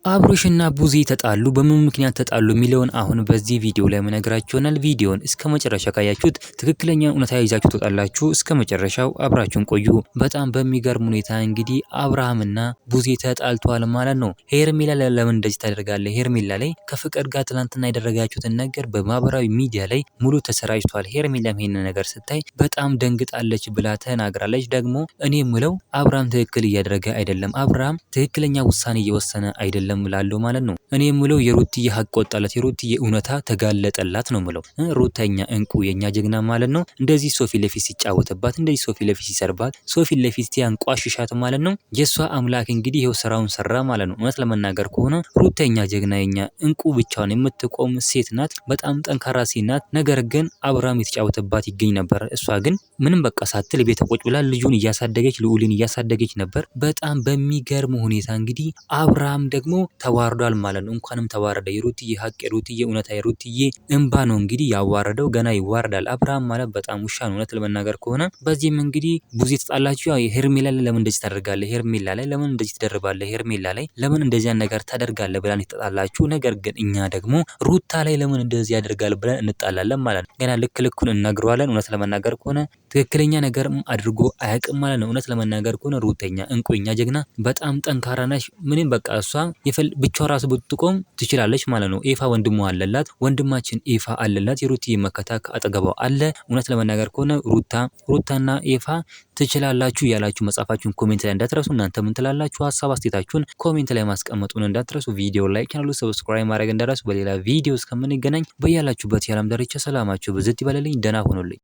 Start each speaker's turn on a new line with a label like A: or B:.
A: አብርሽና ቡዜ ተጣሉ። በምን ምክንያት ተጣሉ የሚለውን አሁን በዚህ ቪዲዮ ላይ መነግራችሁ ይሆናል። ቪዲዮን እስከ መጨረሻ ካያችሁት ትክክለኛ እውነታ ይዛችሁ ትወጣላችሁ። እስከ መጨረሻው አብራችሁን ቆዩ። በጣም በሚገርም ሁኔታ እንግዲህ አብርሃምና ቡዜ ተጣልተዋል ማለት ነው። ሄርሜላ ለምን እንደዚህ ታደርጋለህ? ሄርሜላ ላይ ከፍቅር ጋር ትናንትና ያደረጋችሁትን ነገር በማህበራዊ ሚዲያ ላይ ሙሉ ተሰራጭቷል። ሄርሜላም ይሄን ነገር ስታይ በጣም ደንግጣለች ብላ ተናግራለች። ደግሞ እኔ የምለው አብርሃም ትክክል እያደረገ አይደለም፣ አብርሃም ትክክለኛ ውሳኔ እየወሰነ አይደለም ምላለው ማለት ነው። እኔ የምለው የሩትዬ ሀቅ ወጣላት፣ የሩትዬ እውነታ ተጋለጠላት ነው ምለው። ሩተኛ እንቁ የኛ ጀግና ማለት ነው። እንደዚህ ሶፊ ለፊት ሲጫወትባት፣ እንደዚህ ሶፊ ለፊት ሲሰርባት፣ ሶፊ ለፊት ያንቋሽሻት ማለት ነው። የሷ አምላክ እንግዲህ ይሄው ስራውን ሰራ ማለት ነው። እውነት ለመናገር ከሆነ ሩተኛ ጀግና የኛ እንቁ ብቻውን የምትቆም ሴት ናት። በጣም ጠንካራ ሴት ናት። ነገር ግን አብርሃም የተጫወተባት ይገኝ ነበር። እሷ ግን ምንም በቃ ሳትል ቤት ቁጭ ብላ ልጁን እያሳደገች ልዑልን እያሳደገች ነበር። በጣም በሚገርም ሁኔታ እንግዲህ አብርሃም ደግሞ ተዋርዷል ማለት ነው። እንኳንም ተዋረደ። የሩትዬ ሀቅ፣ የሩትዬ እውነታ፣ የሩትዬ እንባ ነው እንግዲህ ያዋረደው። ገና ይዋርዳል። አብርሃም ማለት በጣም ውሻ ነው እውነት ለመናገር ከሆነ። በዚህም እንግዲህ ቡዜ ተጣላችሁ። ሄርሜላ ላይ ለምን እንደዚህ ታደርጋለህ? ሄርሜላ ላይ ለምን እንደዚህ ትደርባለህ? ሄርሜላ ላይ ለምን እንደዚህ ነገር ታደርጋለህ ብለን ተጣላችሁ። ነገር ግን እኛ ደግሞ ሩታ ላይ ለምን እንደዚህ ያደርጋል ብለን እንጣላለን ማለት ነው። ገና ልክ ልኩን እንነግረዋለን። እውነት ለመናገር ከሆነ ትክክለኛ ነገር አድርጎ አያውቅም ማለት ነው። እውነት ለመናገር ከሆነ ሩተኛ እንቁኛ ጀግና በጣም ጠንካራ ነሽ። ምንም በቃ እሷ ብቻዋ ራሱ ብትቆም ትችላለች ማለት ነው። ኤፋ ወንድሟ አለላት፣ ወንድማችን ኤፋ አለላት። የሩትዬ መከታ አጠገቧ አለ። እውነት ለመናገር ከሆነ ሩታና ኤፋ ትችላላችሁ ያላችሁ መጻፋችሁን ኮሜንት ላይ እንዳትረሱ። እናንተ ምን ትላላችሁ? ሀሳብ አስተያየታችሁን ኮሜንት ላይ ማስቀመጡን እንዳትረሱ። ቪዲዮ ላይክ፣ ቻናሉ ሰብስክራይብ ማድረግ እንዳትረሱ። በሌላ ቪዲዮ እስከምንገናኝ በያላችሁበት የዓለም ዳርቻ ሰላማችሁ ብዝት ይበልልኝ። ደህና ሁኑልኝ።